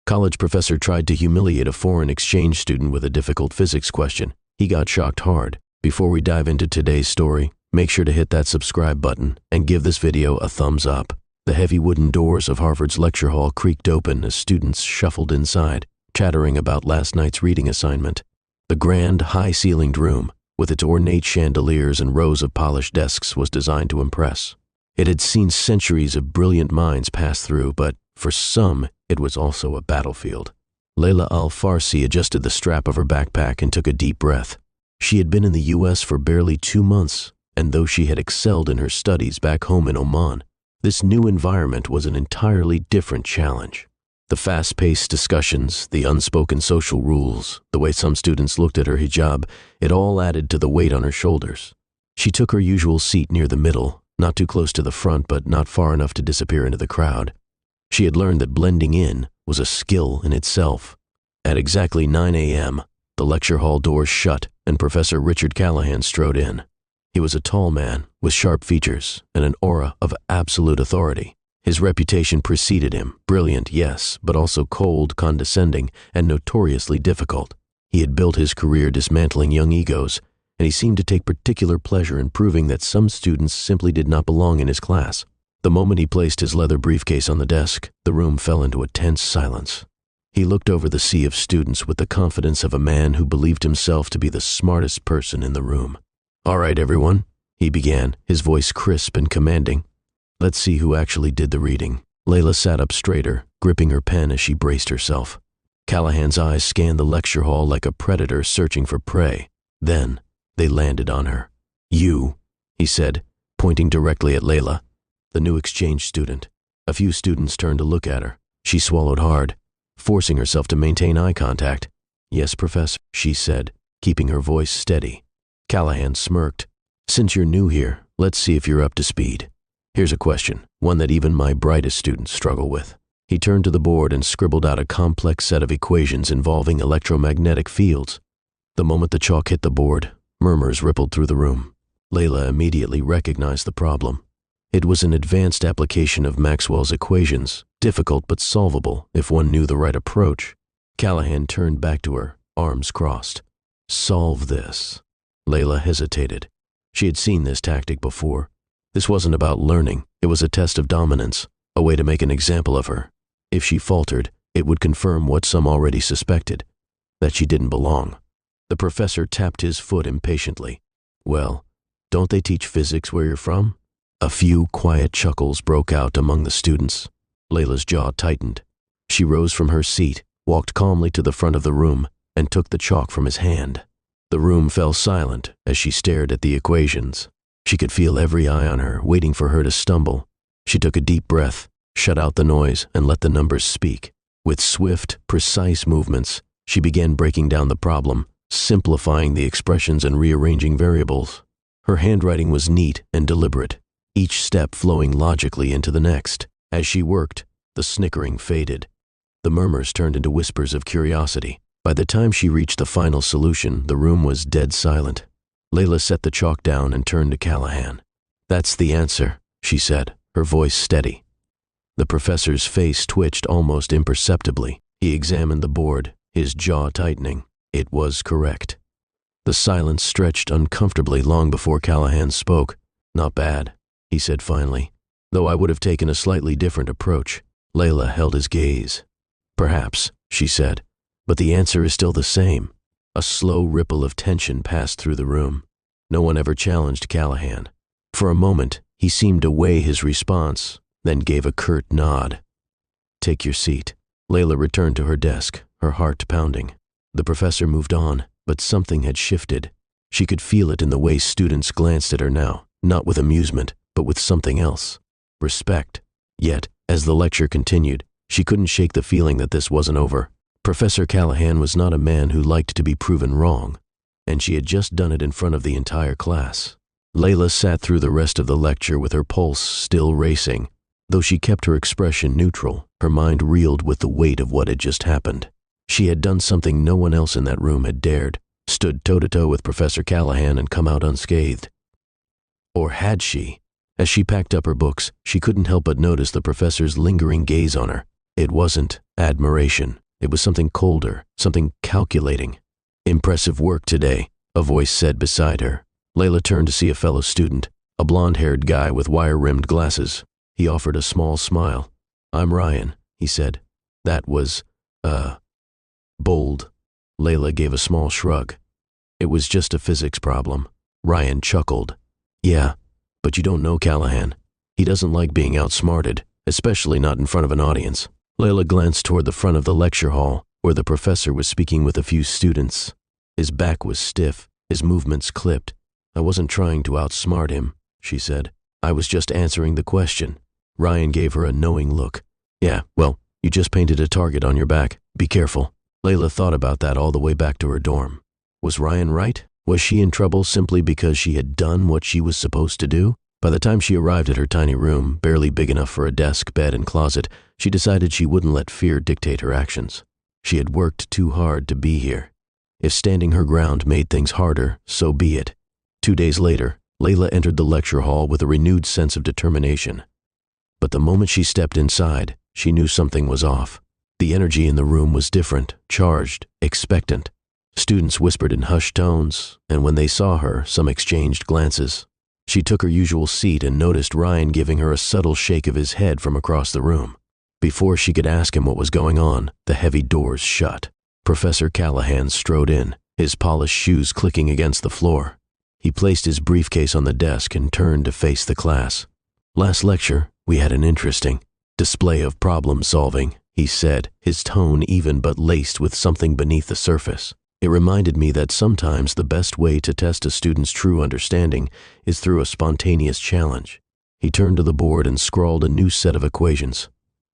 College professor tried to humiliate a foreign exchange student with a difficult physics question. He got shocked hard. Before we dive into today's story, make sure to hit that subscribe button and give this video a thumbs up. The heavy wooden doors of Harvard's lecture hall creaked open as students shuffled inside, chattering about last night's reading assignment. The grand, high-ceilinged room, with its ornate chandeliers and rows of polished desks, was designed to impress. It had seen centuries of brilliant minds pass through, but for some, it was also a battlefield. Layla Al-Farsi adjusted the strap of her backpack and took a deep breath. She had been in the U.S. for barely 2 months, and though she had excelled in her studies back home in Oman, this new environment was an entirely different challenge. The fast-paced discussions, the unspoken social rules, the way some students looked at her hijab, it all added to the weight on her shoulders. She took her usual seat near the middle, not too close to the front but not far enough to disappear into the crowd. She had learned that blending in was a skill in itself. At exactly 9 a.m., the lecture hall doors shut and Professor Richard Callahan strode in. He was a tall man with sharp features and an aura of absolute authority. His reputation preceded him, brilliant, yes, but also cold, condescending, and notoriously difficult. He had built his career dismantling young egos, and he seemed to take particular pleasure in proving that some students simply did not belong in his class. The moment he placed his leather briefcase on the desk, the room fell into a tense silence. He looked over the sea of students with the confidence of a man who believed himself to be the smartest person in the room. "All right, everyone," he began, his voice crisp and commanding. "Let's see who actually did the reading." Layla sat up straighter, gripping her pen as she braced herself. Callahan's eyes scanned the lecture hall like a predator searching for prey. Then, they landed on her. "You," he said, pointing directly at Layla, the new exchange student. A few students turned to look at her. She swallowed hard, forcing herself to maintain eye contact. "Yes, Professor," she said, keeping her voice steady. Callahan smirked. "Since you're new here, let's see if you're up to speed. Here's a question, one that even my brightest students struggle with." He turned to the board and scribbled out a complex set of equations involving electromagnetic fields. The moment the chalk hit the board, murmurs rippled through the room. Layla immediately recognized the problem. It was an advanced application of Maxwell's equations, difficult but solvable if one knew the right approach. Callahan turned back to her, arms crossed. "Solve this." Layla hesitated. She had seen this tactic before. This wasn't about learning, it was a test of dominance, a way to make an example of her. If she faltered, it would confirm what some already suspected, that she didn't belong. The professor tapped his foot impatiently. "Well, don't they teach physics where you're from?" A few quiet chuckles broke out among the students. Layla's jaw tightened. She rose from her seat, walked calmly to the front of the room, and took the chalk from his hand. The room fell silent as she stared at the equations. She could feel every eye on her, waiting for her to stumble. She took a deep breath, shut out the noise, and let the numbers speak. With swift, precise movements, she began breaking down the problem, simplifying the expressions and rearranging variables. Her handwriting was neat and deliberate, each step flowing logically into the next. As she worked, the snickering faded. The murmurs turned into whispers of curiosity. By the time she reached the final solution, the room was dead silent. Layla set the chalk down and turned to Callahan. "That's the answer," she said, her voice steady. The professor's face twitched almost imperceptibly. He examined the board, his jaw tightening. It was correct. The silence stretched uncomfortably long before Callahan spoke. "Not bad," he said finally, "though I would have taken a slightly different approach." Layla held his gaze. "Perhaps," she said, "but the answer is still the same." A slow ripple of tension passed through the room. No one ever challenged Callahan. For a moment, he seemed to weigh his response, then gave a curt nod. "Take your seat." Layla returned to her desk, her heart pounding. The professor moved on, but something had shifted. She could feel it in the way students glanced at her now, not with amusement, but with something else. Respect. Yet, as the lecture continued, she couldn't shake the feeling that this wasn't over. Professor Callahan was not a man who liked to be proven wrong, and she had just done it in front of the entire class. Layla sat through the rest of the lecture with her pulse still racing. Though she kept her expression neutral, her mind reeled with the weight of what had just happened. She had done something no one else in that room had dared, stood toe-to-toe with Professor Callahan and come out unscathed. Or had she? As she packed up her books, she couldn't help but notice the professor's lingering gaze on her. It wasn't admiration. It was something colder, something calculating. "Impressive work today," a voice said beside her. Layla turned to see a fellow student, a blonde-haired guy with wire-rimmed glasses. He offered a small smile. "I'm Ryan," he said. That was, bold. Layla gave a small shrug. "It was just a physics problem." Ryan chuckled. "Yeah, but you don't know Callahan. He doesn't like being outsmarted, especially not in front of an audience." Layla glanced toward the front of the lecture hall, where the professor was speaking with a few students. His back was stiff, his movements clipped. "I wasn't trying to outsmart him," she said. "I was just answering the question." Ryan gave her a knowing look. "Yeah, well, you just painted a target on your back. Be careful." Layla thought about that all the way back to her dorm. Was Ryan right? Was she in trouble simply because she had done what she was supposed to do? By the time she arrived at her tiny room, barely big enough for a desk, bed, and closet, she decided she wouldn't let fear dictate her actions. She had worked too hard to be here. If standing her ground made things harder, so be it. 2 days later, Layla entered the lecture hall with a renewed sense of determination. But the moment she stepped inside, she knew something was off. The energy in the room was different, charged, expectant. Students whispered in hushed tones, and when they saw her, some exchanged glances. She took her usual seat and noticed Ryan giving her a subtle shake of his head from across the room. Before she could ask him what was going on, the heavy doors shut. Professor Callahan strode in, his polished shoes clicking against the floor. He placed his briefcase on the desk and turned to face the class. "Last lecture, we had an interesting display of problem solving," he said, his tone even but laced with something beneath the surface. "It reminded me that sometimes the best way to test a student's true understanding is through a spontaneous challenge." He turned to the board and scrawled a new set of equations.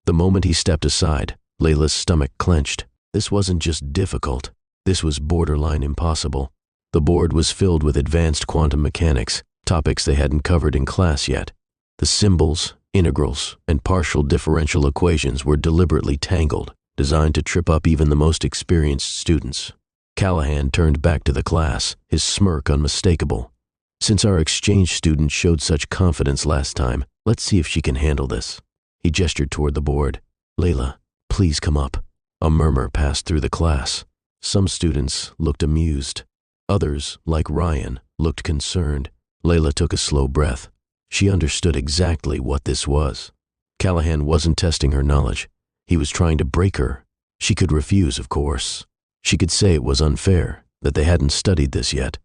The moment he stepped aside, Layla's stomach clenched. This wasn't just difficult. This was borderline impossible. The board was filled with advanced quantum mechanics, topics they hadn't covered in class yet. The symbols, integrals, and partial differential equations were deliberately tangled, designed to trip up even the most experienced students. Callahan turned back to the class, his smirk unmistakable. "Since our exchange student showed such confidence last time, let's see if she can handle this." He gestured toward the board. "Layla, please come up." A murmur passed through the class. Some students looked amused. Others, like Ryan, looked concerned. Layla took a slow breath. She understood exactly what this was. Callahan wasn't testing her knowledge. He was trying to break her. She could refuse, of course. She could say it was unfair, that they hadn't studied this yet.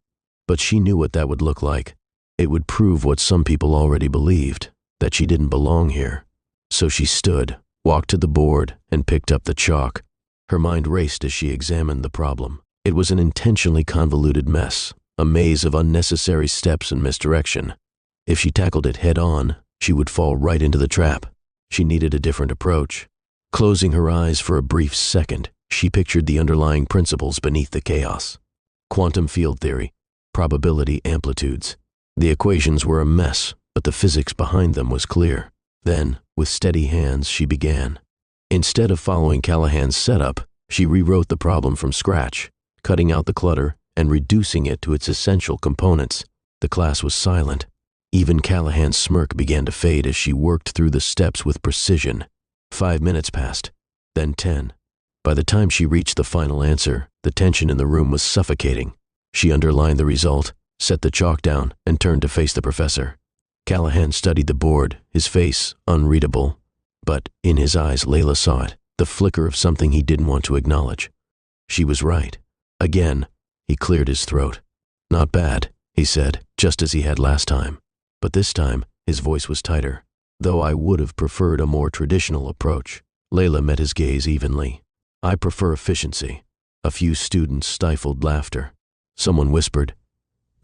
But she knew what that would look like. It would prove what some people already believed, that she didn't belong here. So she stood, walked to the board, and picked up the chalk. Her mind raced as she examined the problem. It was an intentionally convoluted mess, a maze of unnecessary steps and misdirection. If she tackled it head-on, she would fall right into the trap. She needed a different approach. Closing her eyes for a brief second, she pictured the underlying principles beneath the chaos. Quantum field theory, probability amplitudes. The equations were a mess, but the physics behind them was clear. Then, with steady hands, she began. Instead of following Callahan's setup, she rewrote the problem from scratch, cutting out the clutter and reducing it to its essential components. The class was silent. Even Callahan's smirk began to fade as she worked through the steps with precision. 5 minutes passed, then 10. By the time she reached the final answer, the tension in the room was suffocating. She underlined the result, set the chalk down, and turned to face the professor. Callahan studied the board, his face unreadable. But in his eyes, Layla saw it, the flicker of something he didn't want to acknowledge. She was right. Again, he cleared his throat. "Not bad," he said, just as he had last time. But this time, his voice was tighter, though I would have preferred a more traditional approach. Layla met his gaze evenly. "I prefer efficiency." A few students stifled laughter. Someone whispered,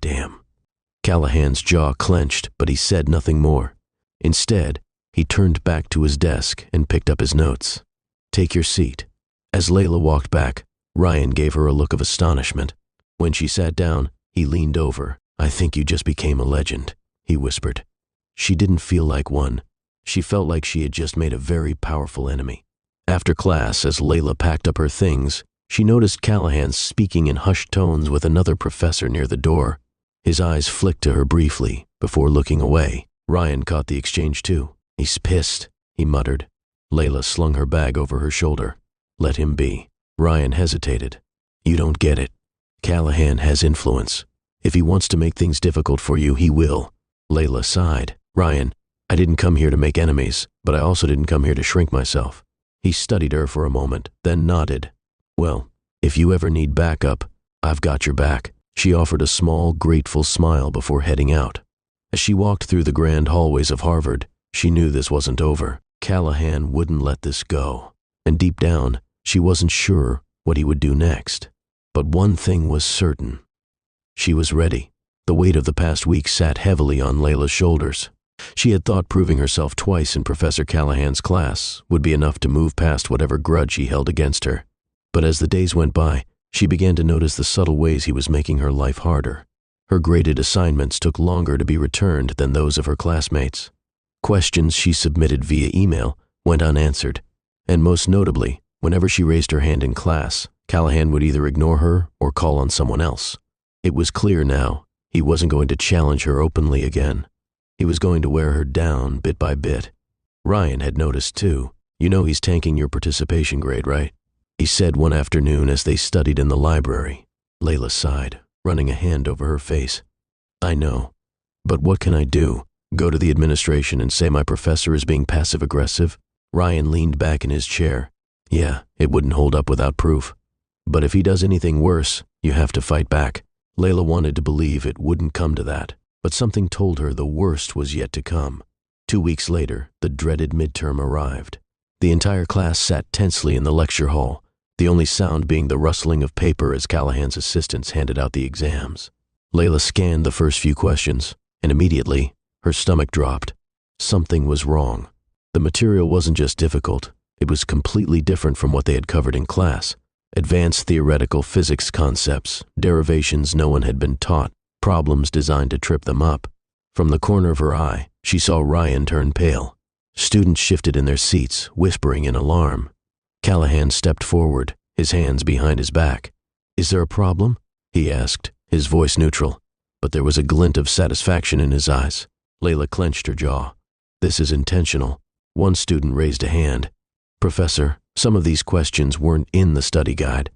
"Damn." Callahan's jaw clenched, but he said nothing more. Instead, he turned back to his desk and picked up his notes. "Take your seat." As Layla walked back, Ryan gave her a look of astonishment. When she sat down, he leaned over. "I think you just became a legend," he whispered. She didn't feel like one. She felt like she had just made a very powerful enemy. After class, as Layla packed up her things, she noticed Callahan speaking in hushed tones with another professor near the door. His eyes flicked to her briefly, before looking away. Ryan caught the exchange too. "He's pissed," he muttered. Layla slung her bag over her shoulder. Let him be. Ryan hesitated. You don't get it. Callahan has influence. If he wants to make things difficult for you, he will. Layla sighed. Ryan, I didn't come here to make enemies, but I also didn't come here to shrink myself. He studied her for a moment, then nodded. Well, if you ever need backup, I've got your back. She offered a small, grateful smile before heading out. As she walked through the grand hallways of Harvard, she knew this wasn't over. Callahan wouldn't let this go. And deep down, she wasn't sure what he would do next. But one thing was certain. She was ready. The weight of the past week sat heavily on Layla's shoulders. She had thought proving herself twice in Professor Callahan's class would be enough to move past whatever grudge he held against her. But as the days went by, she began to notice the subtle ways he was making her life harder. Her graded assignments took longer to be returned than those of her classmates. Questions she submitted via email went unanswered, and most notably, whenever she raised her hand in class, Callahan would either ignore her or call on someone else. It was clear now, he wasn't going to challenge her openly again. He was going to wear her down bit by bit. Ryan had noticed too. You know he's tanking your participation grade, right? He said one afternoon as they studied in the library. Layla sighed, running a hand over her face. I know, but what can I do? Go to the administration and say my professor is being passive-aggressive? Ryan leaned back in his chair. Yeah, it wouldn't hold up without proof. But if he does anything worse, you have to fight back. Layla wanted to believe it wouldn't come to that, but something told her the worst was yet to come. 2 weeks later, the dreaded midterm arrived. The entire class sat tensely in the lecture hall, the only sound being the rustling of paper as Callahan's assistants handed out the exams. Layla scanned the first few questions, and immediately, her stomach dropped. Something was wrong. The material wasn't just difficult, it was completely different from what they had covered in class. Advanced theoretical physics concepts, derivations no one had been taught, problems designed to trip them up. From the corner of her eye, she saw Ryan turn pale. Students shifted in their seats, whispering in alarm. Callahan stepped forward, his hands behind his back. Is there a problem? He asked, his voice neutral, but there was a glint of satisfaction in his eyes. Layla clenched her jaw. This is intentional. One student raised a hand. Professor, some of these questions weren't in the study guide.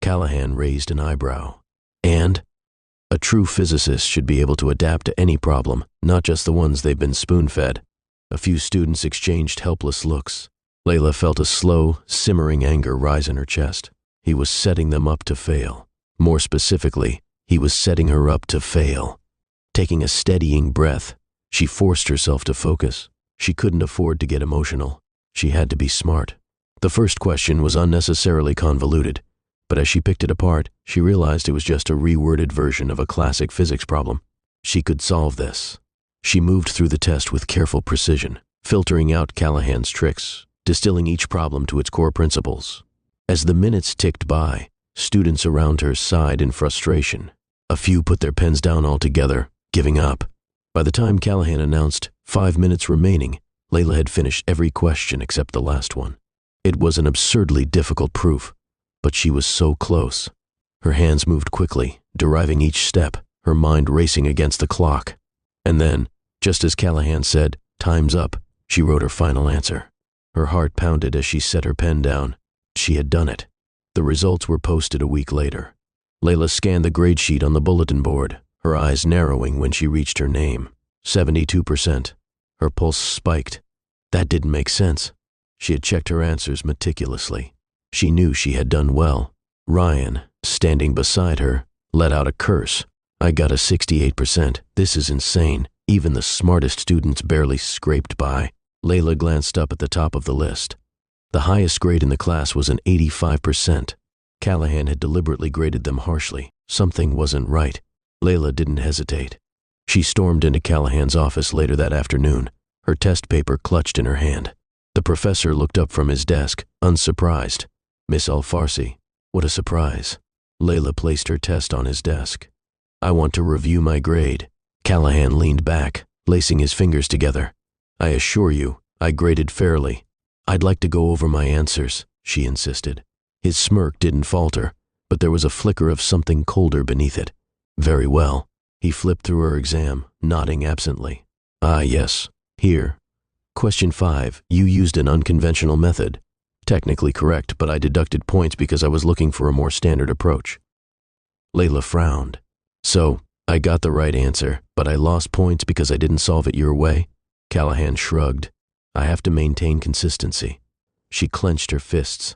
Callahan raised an eyebrow. And? A true physicist should be able to adapt to any problem, not just the ones they've been spoon-fed. A few students exchanged helpless looks. Layla felt a slow, simmering anger rise in her chest. He was setting them up to fail. More specifically, he was setting her up to fail. Taking a steadying breath, she forced herself to focus. She couldn't afford to get emotional. She had to be smart. The first question was unnecessarily convoluted, but as she picked it apart, she realized it was just a reworded version of a classic physics problem. She could solve this. She moved through the test with careful precision, filtering out Callahan's tricks, distilling each problem to its core principles. As the minutes ticked by, students around her sighed in frustration. A few put their pens down altogether, giving up. By the time Callahan announced 5 minutes remaining, Layla had finished every question except the last one. It was an absurdly difficult proof, but she was so close. Her hands moved quickly, deriving each step, her mind racing against the clock. And then, just as Callahan said, "Time's up," she wrote her final answer. Her heart pounded as she set her pen down. She had done it. The results were posted a week later. Layla scanned the grade sheet on the bulletin board, her eyes narrowing when she reached her name. 72%. Her pulse spiked. That didn't make sense. She had checked her answers meticulously. She knew she had done well. Ryan, standing beside her, let out a curse. I got a 68%. This is insane. Even the smartest students barely scraped by. Layla glanced up at the top of the list. The highest grade in the class was an 85%. Callahan had deliberately graded them harshly. Something wasn't right. Layla didn't hesitate. She stormed into Callahan's office later that afternoon, her test paper clutched in her hand. The professor looked up from his desk, unsurprised. Miss Al-Farsi, what a surprise. Layla placed her test on his desk. I want to review my grade. Callahan leaned back, lacing his fingers together. I assure you, I graded fairly. I'd like to go over my answers, she insisted. His smirk didn't falter, but there was a flicker of something colder beneath it. Very well. He flipped through her exam, nodding absently. Ah, yes. Here. Question 5. You used an unconventional method. Technically correct, but I deducted points because I was looking for a more standard approach. Layla frowned. So, I got the right answer, but I lost points because I didn't solve it your way? Callahan shrugged. I have to maintain consistency. She clenched her fists.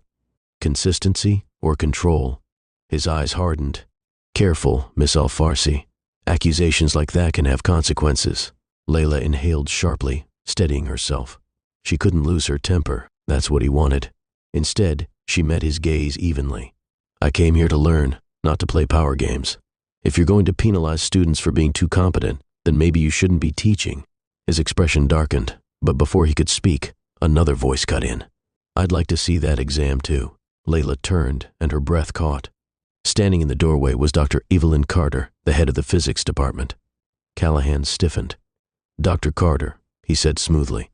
Consistency or control? His eyes hardened. Careful, Miss Al-Farsi. Accusations like that can have consequences. Layla inhaled sharply, steadying herself. She couldn't lose her temper. That's what he wanted. Instead, she met his gaze evenly. I came here to learn, not to play power games. If you're going to penalize students for being too competent, then maybe you shouldn't be teaching. His expression darkened, but before he could speak, another voice cut in. I'd like to see that exam too. Layla turned, and her breath caught. Standing in the doorway was Dr. Evelyn Carter, the head of the physics department. Callahan stiffened. Dr. Carter, he said smoothly.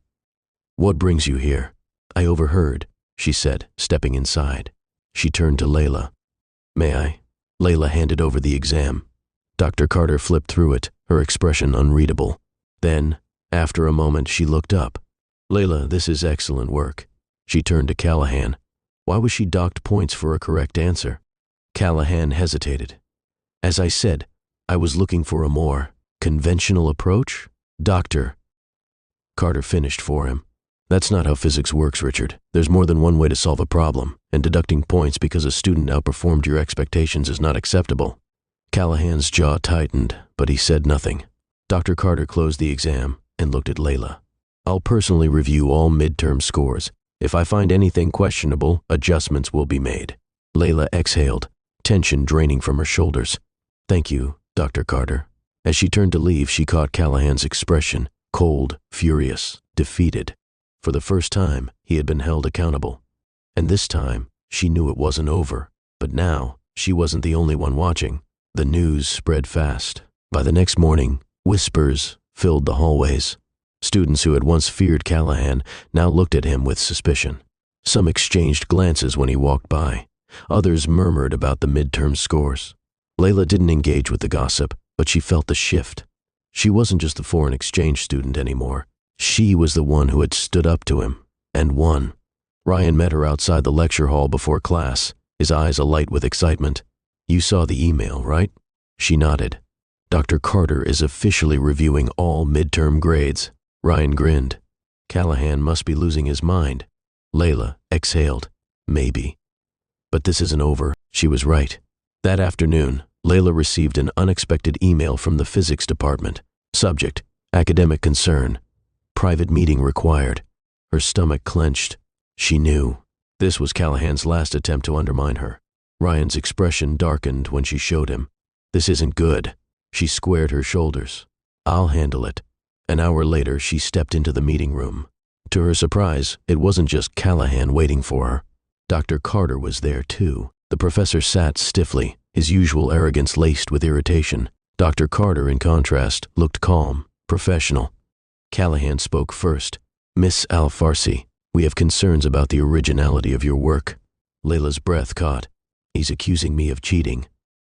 What brings you here? I overheard, she said, stepping inside. She turned to Layla. May I? Layla handed over the exam. Dr. Carter flipped through it, her expression unreadable. Then, after a moment, she looked up. Layla, this is excellent work. She turned to Callahan. Why was she docked points for a correct answer? Callahan hesitated. As I said, I was looking for a more conventional approach. Doctor. Carter finished for him. That's not how physics works, Richard. There's more than one way to solve a problem, and deducting points because a student outperformed your expectations is not acceptable. Callahan's jaw tightened, but he said nothing. Dr. Carter closed the exam and looked at Layla. I'll personally review all midterm scores. If I find anything questionable, adjustments will be made. Layla exhaled, tension draining from her shoulders. Thank you, Dr. Carter. As she turned to leave, she caught Callahan's expression, cold, furious, defeated. For the first time, he had been held accountable. And this time, she knew it wasn't over. But now, she wasn't the only one watching. The news spread fast. By the next morning, whispers filled the hallways. Students who had once feared Callahan now looked at him with suspicion. Some exchanged glances when he walked by. Others murmured about the midterm scores. Layla didn't engage with the gossip, but she felt the shift. She wasn't just the foreign exchange student anymore. She was the one who had stood up to him, and won. Ryan met her outside the lecture hall before class, his eyes alight with excitement. You saw the email, right? She nodded. Dr. Carter is officially reviewing all midterm grades. Ryan grinned. Callahan must be losing his mind. Layla exhaled. Maybe. But this isn't over. She was right. That afternoon, Layla received an unexpected email from the physics department. Subject, academic concern. Private meeting required. Her stomach clenched. She knew. This was Callahan's last attempt to undermine her. Ryan's expression darkened when she showed him. This isn't good. She squared her shoulders. I'll handle it. An hour later, she stepped into the meeting room. To her surprise, it wasn't just Callahan waiting for her. Dr. Carter was there too. The professor sat stiffly, his usual arrogance laced with irritation. Dr. Carter, in contrast, looked calm, professional. Callahan spoke first. Miss Al-Farsi, we have concerns about the originality of your work. Layla's breath caught. He's accusing me of cheating.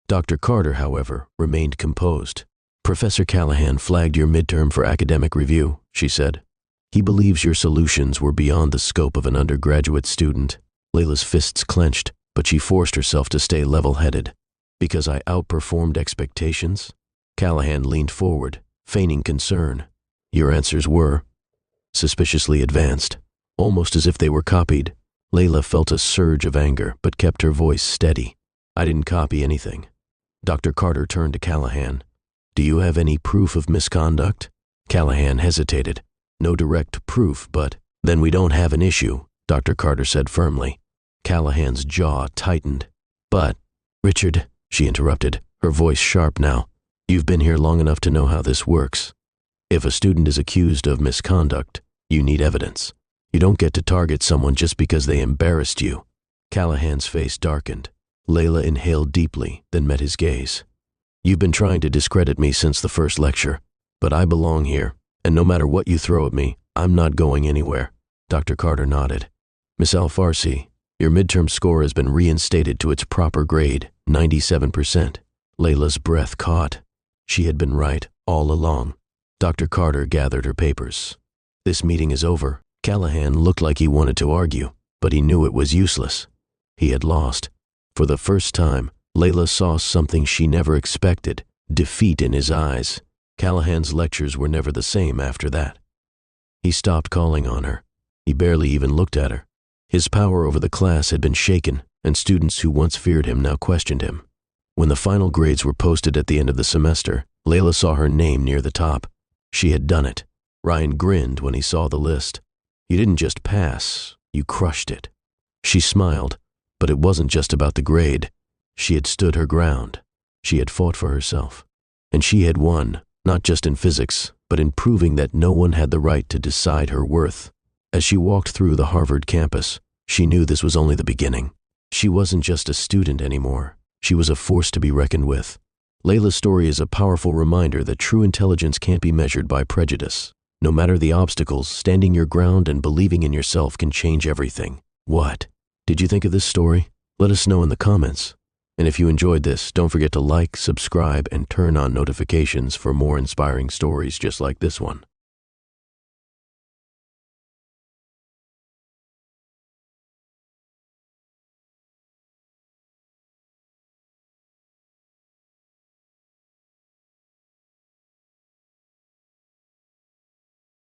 Dr. Carter, however, remained composed. Professor Callahan flagged your midterm for academic review, she said. He believes your solutions were beyond the scope of an undergraduate student. Layla's fists clenched, but she forced herself to stay level-headed. Because I outperformed expectations? Callahan leaned forward, feigning concern. Your answers were suspiciously advanced, almost as if they were copied. Layla felt a surge of anger, but kept her voice steady. I didn't copy anything. Dr. Carter turned to Callahan. Do you have any proof of misconduct? Callahan hesitated. No direct proof, but then we don't have an issue, Dr. Carter said firmly. Callahan's jaw tightened. But, Richard, she interrupted, her voice sharp now, you've been here long enough to know how this works. If a student is accused of misconduct, you need evidence. You don't get to target someone just because they embarrassed you. Callahan's face darkened. Layla inhaled deeply, then met his gaze. You've been trying to discredit me since the first lecture, but I belong here, and no matter what you throw at me, I'm not going anywhere. Dr. Carter nodded. Miss Al-Farsi, your midterm score has been reinstated to its proper grade, 97%. Layla's breath caught. She had been right all along. Dr. Carter gathered her papers. This meeting is over. Callahan looked like he wanted to argue, but he knew it was useless. He had lost. For the first time, Layla saw something she never expected: defeat in his eyes. Callahan's lectures were never the same after that. He stopped calling on her. He barely even looked at her. His power over the class had been shaken, and students who once feared him now questioned him. When the final grades were posted at the end of the semester, Layla saw her name near the top. She had done it. Ryan grinned when he saw the list. You didn't just pass, you crushed it. She smiled, but it wasn't just about the grade. She had stood her ground. She had fought for herself. And she had won, not just in physics, but in proving that no one had the right to decide her worth. As she walked through the Harvard campus, she knew this was only the beginning. She wasn't just a student anymore. She was a force to be reckoned with. Layla's story is a powerful reminder that true intelligence can't be measured by prejudice. No matter the obstacles, standing your ground and believing in yourself can change everything. What did you think of this story? Let us know in the comments. And if you enjoyed this, don't forget to like, subscribe, and turn on notifications for more inspiring stories just like this one.